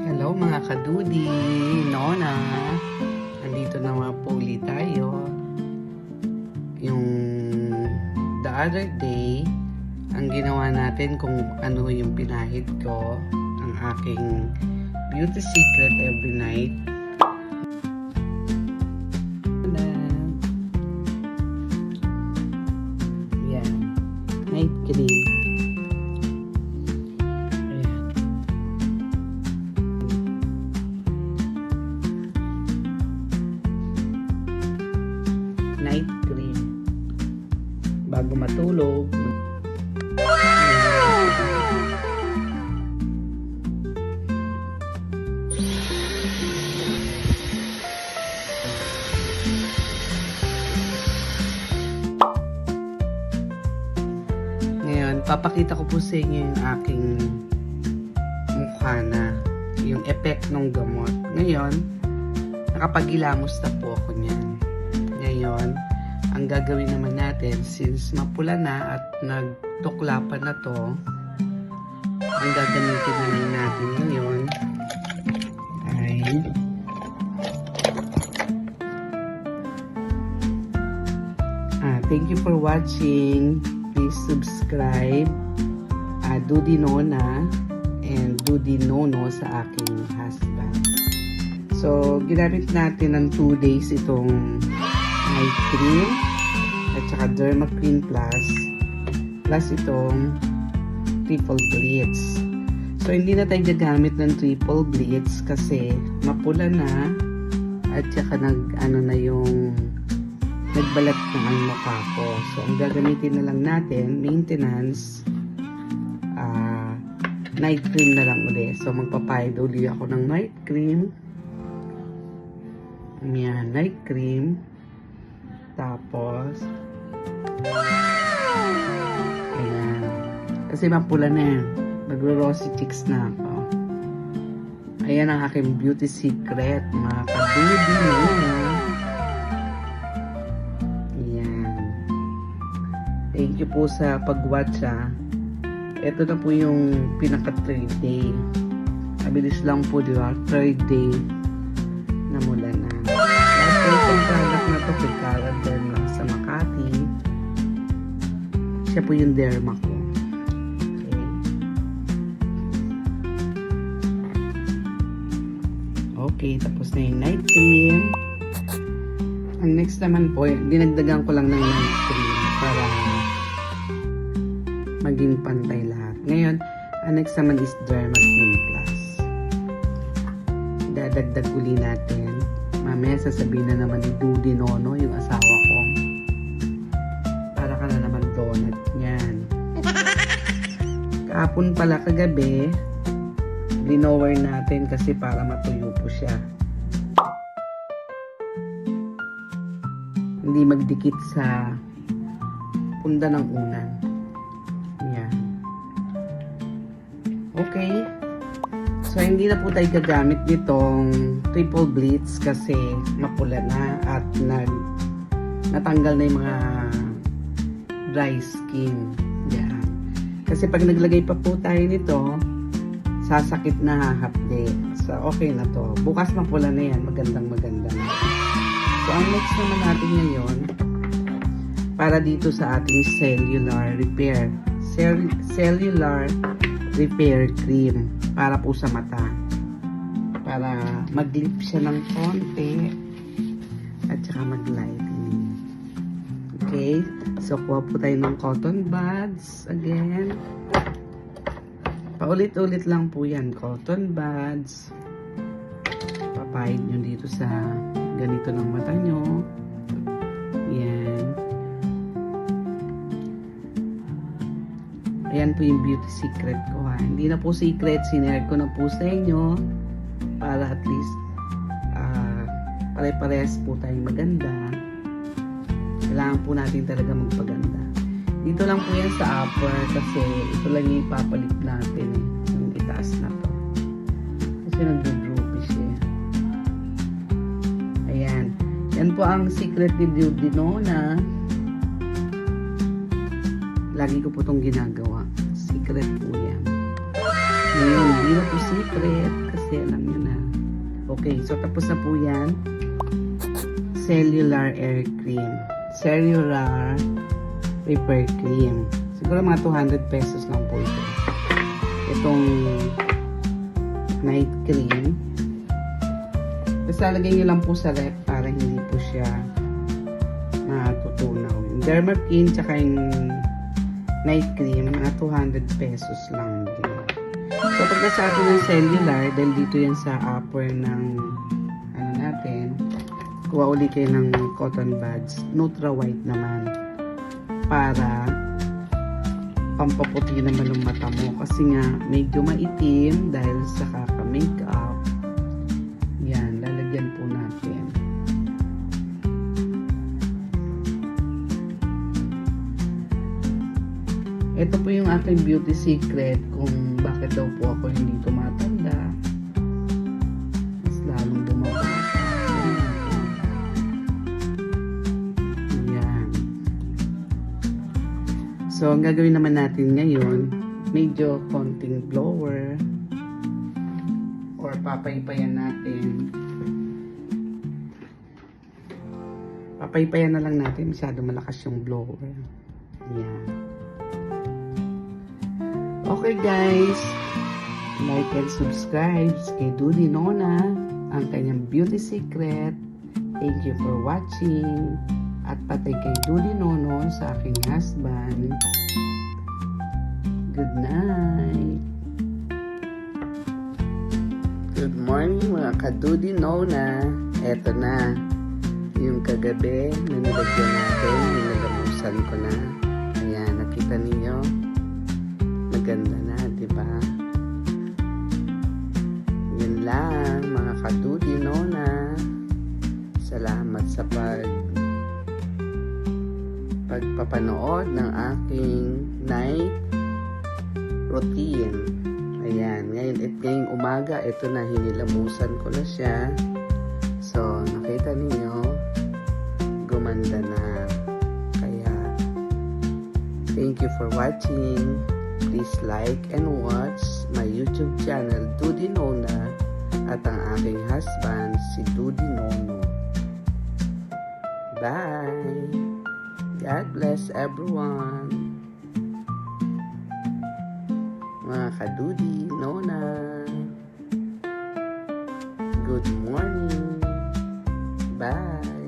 Hello mga kadudi, Nona. Andito na nga po ulit tayo. Yung the other day, ang ginawa natin kung ano yung pinahid ko, ang aking beauty secret every night. Yan, night cream. Night cream bago matulog. Ngayon, papakita ko po sa inyo yung aking mukha na yung effect ng gamot. Ngayon, nakapagilamos na po ako niyan. Ngayon, ang gagawin naman natin, since mapula na at nagtuklapan na to, ang gagamitin na lang natin ngayon ay thank you for watching. Please subscribe Dudi Nona and Dudi Nono sa aking husband. So, ginamit natin ng 2 days itong night cream at saka Derma Cream plus itong triple blitz. So hindi na tayo gagamit ng triple blitz kasi mapula na at saka nagbalat na ang mukha ko. So ang gagamitin na lang natin, maintenance, night cream na lang ulit. So magpapahid ulit ako ng night cream. Ayan, night cream. Tapos, ayan. Kasi mapula na yan. Magro-rosy cheeks na ako. Ayan ang aking beauty secret, mga kadudi na. Ayan. Thank you po sa pag-watch ha. Ito na po yung pinaka-third day. Mabilis lang po, di ba? Third day na mula na. Itong product na to kay Cara Derma sa Makati. Siya po yung derma ko. Okay, tapos na yung night cream. Ang next naman po, dinagdagan ko lang ng night cream para maging pantay lahat. Ngayon, ang next naman is Derma Cream Plus. Dadagdag uli natin. Mamaya sasabihin na naman ni Dudi Nono, yung asawa ko. Para ka na naman donut niyan. Kahapon pala kagabi, blinower natin kasi para matuyo po siya. Hindi magdikit sa punda ng unan. Yan. Okay. So, hindi na po tayo gagamit nitong triple blitz kasi mapula na at natanggal na yung mga dry skin. Yan. Kasi pag naglagay pa po tayo nito, sasakit na hahapde. So, okay na to. Bukas mapula na yan. Magandang maganda na. So, ang next naman natin ngayon, para dito sa ating cellular repair. Cellular repair cream. Para po sa mata. Para mag-lip siya ng konti. At saka mag-lightening. Okay? So, kuha po tayo ng cotton buds. Again. Paulit-ulit lang po yan. Cotton buds. Papahid nyo dito sa ganito ng mata nyo. Yan. Ayan po yung beauty secret ko ha. Hindi na po secret. Sinare ko na po sa inyo. Para at least pare-parehas po tayong maganda. Kailangan po natin talaga magpaganda. Dito lang po yan sa upper kasi ito lang yung ipapalit natin yung itaas na to. Kasi nagdo-droopy siya. Ayan. Yan po ang secret ni Dudi Nona. Lagi ko po itong ginagawa. Secret po yan. Ngayon, hindi na po secret kasi kasi alam nyo na. Okay, so tapos na po yan. Cellular air cream. Cellular paper cream. Siguro mga 200 pesos lang po ito. Itong night cream. Basta lagay nyo lang po sa rep para hindi po siya matutunaw. Yung Dermakin tsaka yung night cream, mga 200 pesos lang din. So pagka sa atin ng cellular, dahil dito yan sa upper ng ano natin, kuha uli kayo ng cotton buds, Nutra White naman, para pampaputi naman ng mata mo kasi nga medyo maitim dahil sa kaka-makeup. Yan, lalagyan po natin. Ito po yung aking beauty secret kung bakit daw po ako hindi tumatanda. Mas lalong bumaba. Yan. So, ang gagawin naman natin ngayon, medyo konting blower or papaypayan natin. Papaypayan na lang natin, masyado malakas yung blower. Yan. Okay guys, like and subscribe kay Dudy Nona, ang kanyang beauty secret. Thank you for watching. At pati kay Dudy Nono sa aking husband. Good night. Good morning mga ka-Dudy Nona. Eto na, yung kagabi na nilagyan natin, nilalamusan ko na. Ayan, nakita niyo. Maganda na, di ba? Yun lang, mga ka-Dudy Nona. Salamat sa pagpapanood ng aking night routine. Ayan, ngayong umaga, ito na, hinilamusan ko na siya. So, nakita niyo, gumanda na. Kaya, thank you for watching. Please like and watch my YouTube channel, Dudy Nona, at ang aking husband, si Dudy Nono. Bye! God bless everyone. Mga ka-Dudy Nona. Good morning. Bye!